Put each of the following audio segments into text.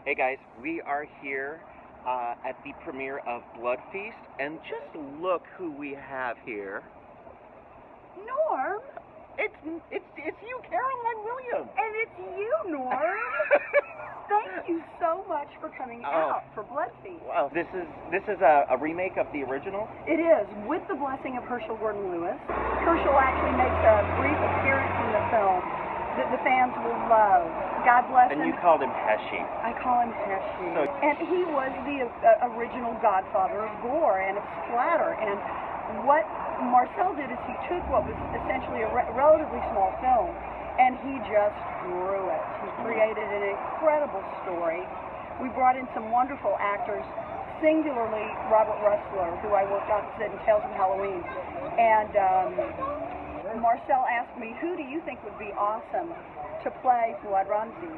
Hey guys, we are here at the premiere of Blood Feast, and just look who we have here. Norm? It's you, Caroline Williams. And it's you, Norm. Thank you so much for coming out for Blood Feast. Well, this is a remake of the original. It is, with the blessing of Herschel Gordon Lewis. Herschel actually makes a brief appearance in the film that the fans will love. God bless him. And you called him Pesci. I call him Pesci. So, and he was the original godfather of gore and of splatter. And what Marcel did is he took what was essentially a relatively small film and he just grew it. He created an incredible story. We brought in some wonderful actors, singularly Robert Russler, who I worked opposite in Tales of Halloween. And Marcel asked me, who do you think would be awesome to play Fouad Ramses?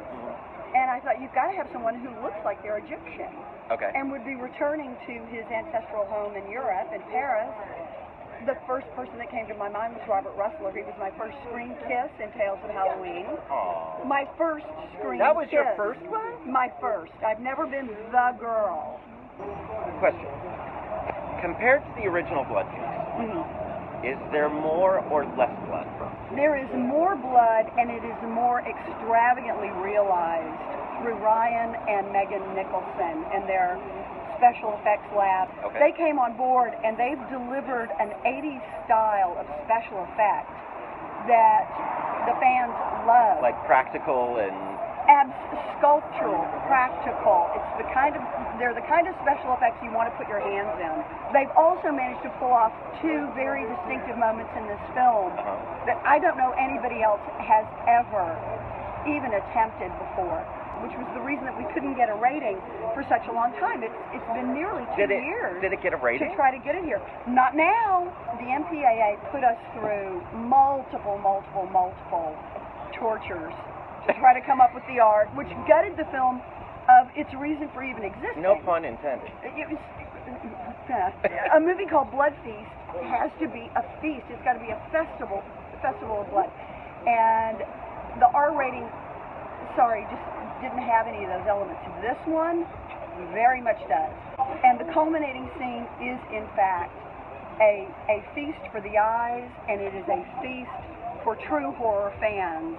And I thought, you've got to have someone who looks like they're Egyptian. Okay. And would be returning to his ancestral home in Europe, in Paris. The first person that came to my mind was Robert Russler. He was my first screen kiss in Tales of Halloween. Aww. My first screen That was kiss. your first one? My first. I've never been the girl. Question. Compared to the original Blood Feast, is there more or less blood? There is more blood, and it is more extravagantly realized through Ryan and Megan Nicholson and their special effects lab. Okay. They came on board, and they've delivered an 80s style of special effects that the fans love. Like practical and... Sculptural, practical. They're the kind of special effects you want to put your hands in. They've also managed to pull off two very distinctive moments in this film that I don't know anybody else has ever even attempted before, which was the reason that we couldn't get a rating for such a long time. It's been nearly 2 years. Did it get a rating? To try to get it here. Not now. The MPAA put us through multiple tortures to try to come up with the art, which gutted the film of its reason for even existing. No pun intended. It was, a movie called Blood Feast has to be a feast. It's got to be a festival of blood. And the R rating, just didn't have any of those elements. This one very much does. And the culminating scene is, in fact, a feast for the eyes, and it is a feast for true horror fans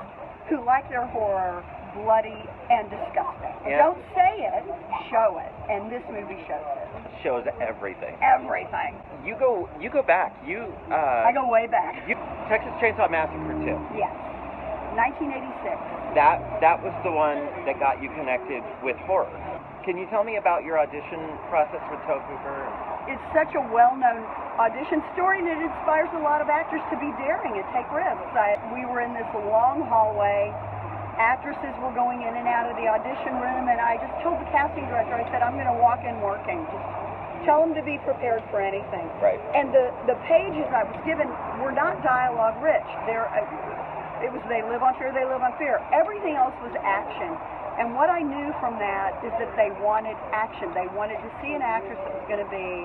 who like their horror bloody and disgusting. Yeah. Don't say it, show it. And this movie shows it. Shows everything. Everything. You go back. I go way back. Texas Chainsaw Massacre 2. Yes. 1986. That was the one that got you connected with horror. Can you tell me about your audition process with Tobe Hooper? It's such a well-known audition story, and it inspires a lot of actors to be daring and take risks. We were in this long hallway. Actresses were going in and out of the audition room, and I just told the casting director, I said, I'm going to walk in working. Just tell them to be prepared for anything. Right. And the pages I was given were not dialogue rich. It was they live on fear, they live on fear. Everything else was action. And what I knew from that is that they wanted action. They wanted to see an actress that was going to be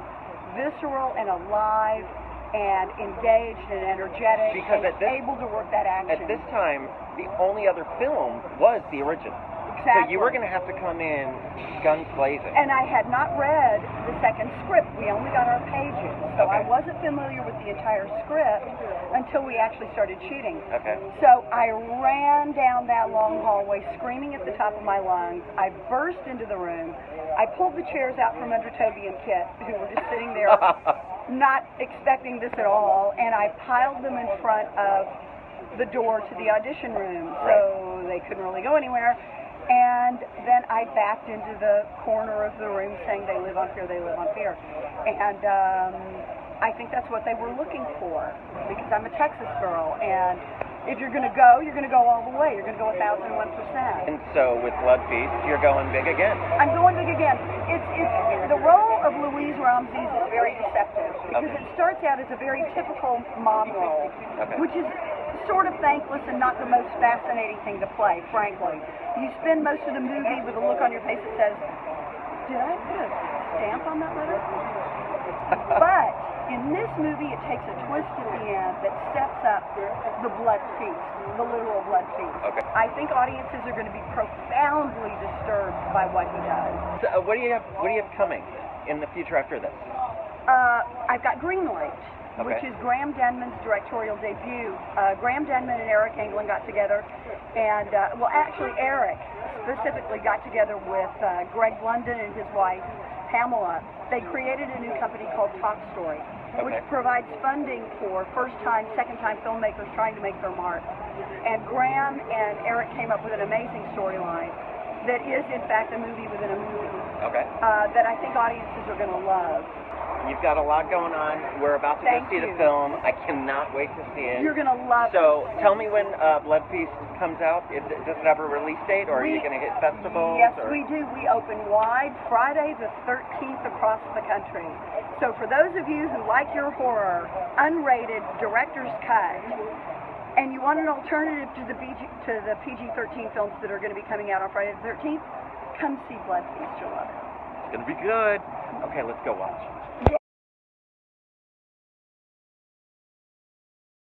visceral and alive and engaged and energetic and able to work that action. At this time, the only other film was the original. Exactly. So you were going to have to come in guns blazing. And I had not read the second script. We only got our pages. So I wasn't familiar with the entire script until we actually started shooting. Okay. So I ran down that long hallway screaming at the top of my lungs. I burst into the room. I pulled the chairs out from under Toby and Kit, who were just sitting there not expecting this at all, and I piled them in front of the door to the audition room so they couldn't really go anywhere. And then I backed into the corner of the room saying, they live on fear, they live on fear. And I think that's what they were looking for, because I'm a Texas girl, and if you're going to go all the way. You're going to go 1,001%. And so with Blood Feast, you're going big again. I'm going big again. It's the role of Louise Ramses is very deceptive, because it starts out as a very typical mom role, which is sort of thankless and not the most fascinating thing to play, frankly. You spend most of the movie with a look on your face that says, did I put a stamp on that letter? But in this movie, it takes a twist at the end that sets up the blood feast, the literal blood feast. Okay. I think audiences are going to be profoundly disturbed disturbed by what he does. So, what do you have? What do you have coming in the future after this? I've got Greenlight, which is Graham Denman's directorial debut. Graham Denman and Eric Englund got together, and well, actually, Eric specifically got together with Greg London and his wife Pamela. They created a new company called Top Story, which provides funding for first-time, second-time filmmakers trying to make their mark. And Graham and Eric came up with an amazing storyline that is, in fact, a movie within a movie that I think audiences are going to love. You've got a lot going on. We're about to go see the film. I cannot wait to see it. You're going to love it. So, tell me when Blood Feast comes out. Does it have a release date, or are you going to hit festivals? Yes, we do. We open wide Friday the 13th across the country. So, for those of you who like your horror, unrated, director's cut, and you want an alternative to the PG-13 films that are going to be coming out on Friday the 13th, come see Blood Feast. You'll love it. It's going to be good. Okay, let's go watch.